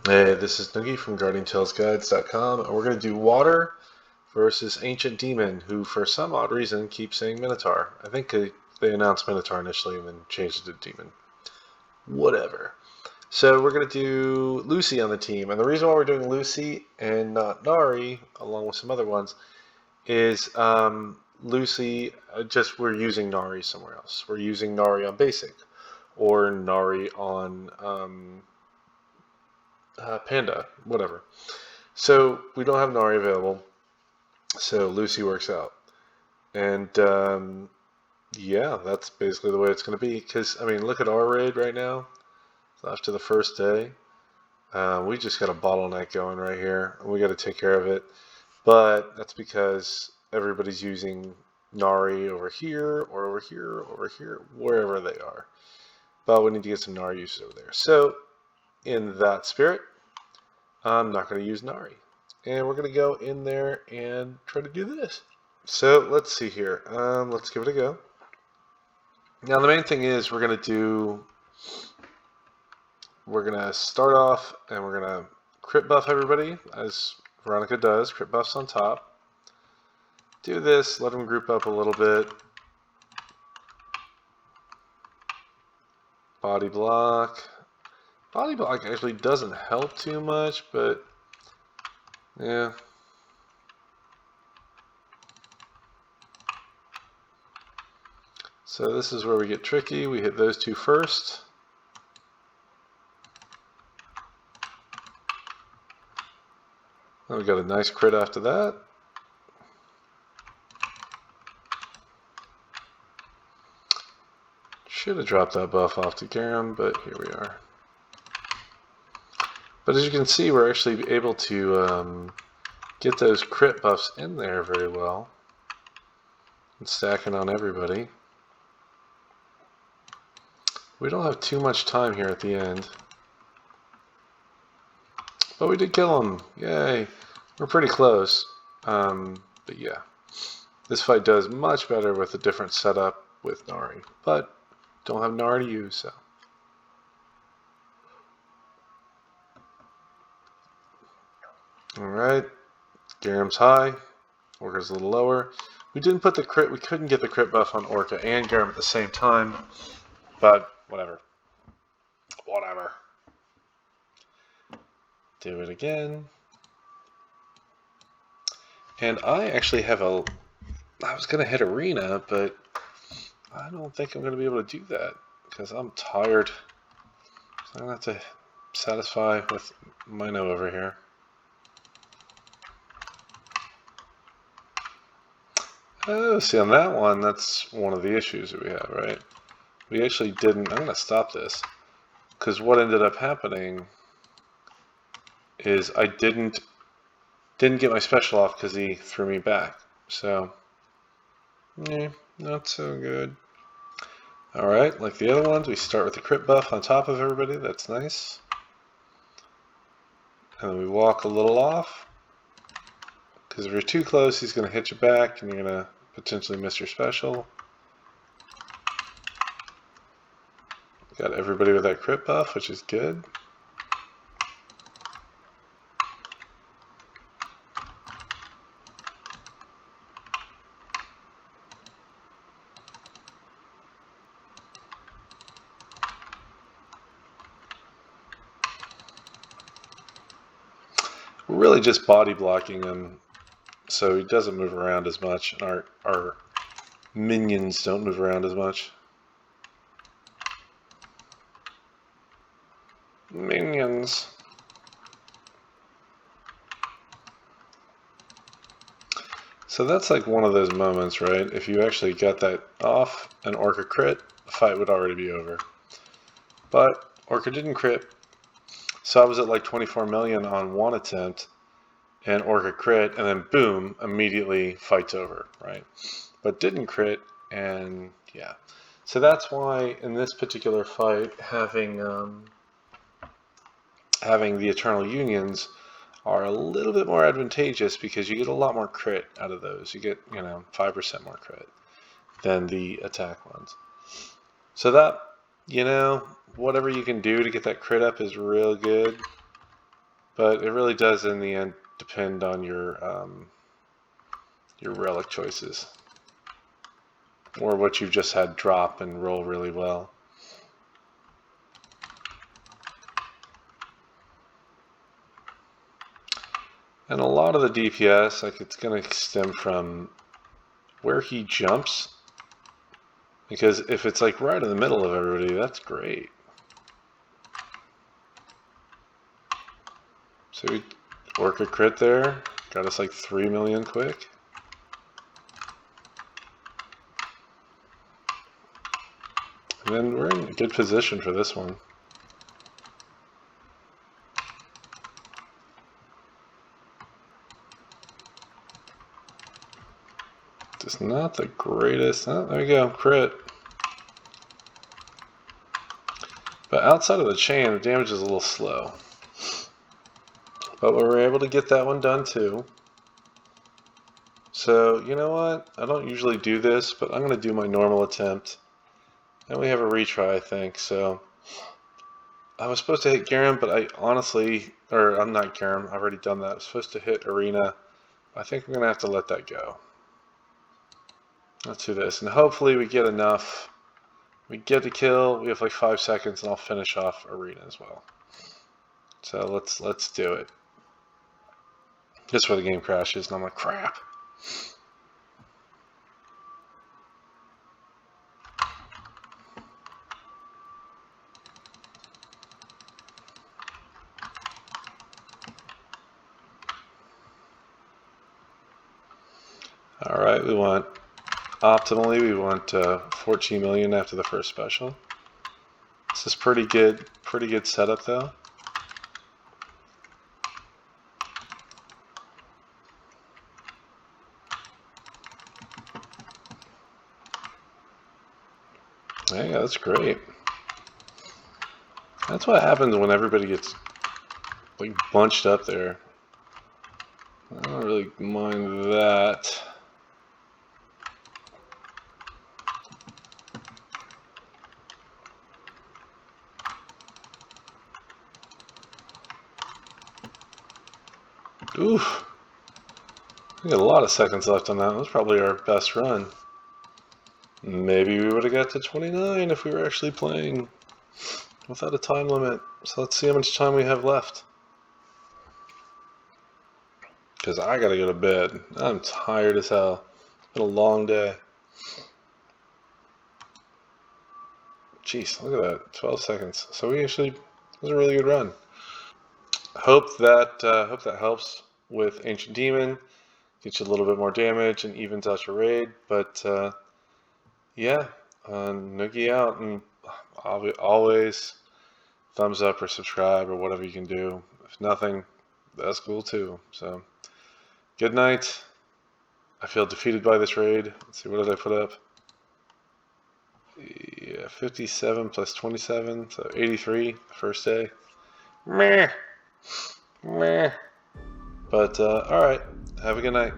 Hey, this is Noogie from GuardianTalesGuides.com, and we're going to do Water versus Ancient Demon, who for some odd reason keeps saying Minotaur. I think they announced Minotaur initially and then changed it to Demon. Whatever. So we're going to do Lucy on the team, and the reason why we're doing Lucy and not Nari, along with some other ones, is Lucy, we're using Nari somewhere else. We're using Nari on Basic, or Nari on Panda, whatever. So we don't have Nari available, so Lucy works out. And yeah, that's basically the way it's going to be. Because, I mean, look at our raid right now. After the first day, we just got a bottleneck going right here, and we got to take care of it. But that's because everybody's using Nari over here, or over here, over here, wherever they are. But we need to get some Nari usage over there. So, in that spirit, I'm not going to use Nari. And we're going to go in there and try to do this. So let's see here. Let's give it a go. Now the main thing is we're going to start off and we're going to crit buff everybody, as Veronica does. Crit buffs on top. Do this, let them group up a little bit. Body block. Body block actually doesn't help too much, but yeah. So this is where we get tricky. We hit those two first. And we got a nice crit after that. Should have dropped that buff off to Garam, but here we are. But as you can see, we're actually able to get those crit buffs in there very well. And stacking on everybody. We don't have too much time here at the end. But we did kill him. Yay. We're pretty close. But yeah. This fight does much better with a different setup with Nari. But don't have Nari to use, so. Alright. Garam's high. Orca's a little lower. We didn't put the crit, we couldn't get the crit buff on Orca and Garam at the same time. But whatever. Whatever. Do it again. And I actually have I was going to hit Arena, but I don't think I'm going to be able to do that because I'm tired. So I'm going to have to satisfy with Mino over here. Oh, see, on that one, that's one of the issues that we have, right? We actually didn't. I'm going to stop this because what ended up happening is I didn't get my special off because he threw me back. So, not so good. Alright, like the other ones, we start with the crit buff on top of everybody. That's nice. And then we walk a little off. Because if you're too close, he's going to hit you back and you're going to potentially miss your special. Got everybody with that crit buff, which is good. We're really just body blocking him so he doesn't move around as much, and our minions don't move around as much. Minions. So that's like one of those moments, right? If you actually got that off an Orca crit, the fight would already be over. But Orca didn't crit. So I was at like 24 million on one attempt, and Orca crit, and then boom, immediately fight's over, right? But didn't crit, and yeah. So that's why in this particular fight, having the Eternal Unions are a little bit more advantageous because you get a lot more crit out of those. You get, 5% more crit than the attack ones. So that, whatever you can do to get that crit up is real good. But it really does, in the end, depend on your relic choices, or what you've just had drop and roll really well. And a lot of the DPS, like, it's going to stem from where he jumps. Because if it's like right in the middle of everybody, that's great. So we Orca crit there. Got us like 3 million quick. And then we're in a good position for this one. Just not the greatest. Oh, there we go, crit. But outside of the chain, the damage is a little slow. But we were able to get that one done too. So, you know what? I don't usually do this, but I'm going to do my normal attempt. And we have a retry, I think, so... I was supposed to hit Garam, but I honestly... Or, I'm not Garam, I've already done that. I was supposed to hit Arena. I think I'm going to have to let that go. Let's do this, and hopefully we get enough. We get the kill, we have like 5 seconds, and I'll finish off Arena as well. So let's do it. Just where the game crashes, and I'm like, crap. Alright, we want, optimally, we want 14 million after the first special. This is pretty good setup though. Yeah, that's great. That's what happens when everybody gets like bunched up there. I don't really mind that. Oof. We got a lot of seconds left on that. That was probably our best run. Maybe we would have got to 29 if we were actually playing without a time limit. So let's see how much time we have left. Because I gotta go to bed. I'm tired as hell. It's been a long day. Jeez, look at that. 12 seconds. So we actually, it was a really good run. Hope that helps with Ancient Demon. Gets you a little bit more damage and evens out your raid. But yeah, Noogie out, and always thumbs up or subscribe or whatever you can do. If nothing, that's cool too. So good night. I feel defeated by this raid. Let's see, what did I put up? Yeah, 57 plus 27, so 83 first day. Meh. Meh. But alright, have a good night.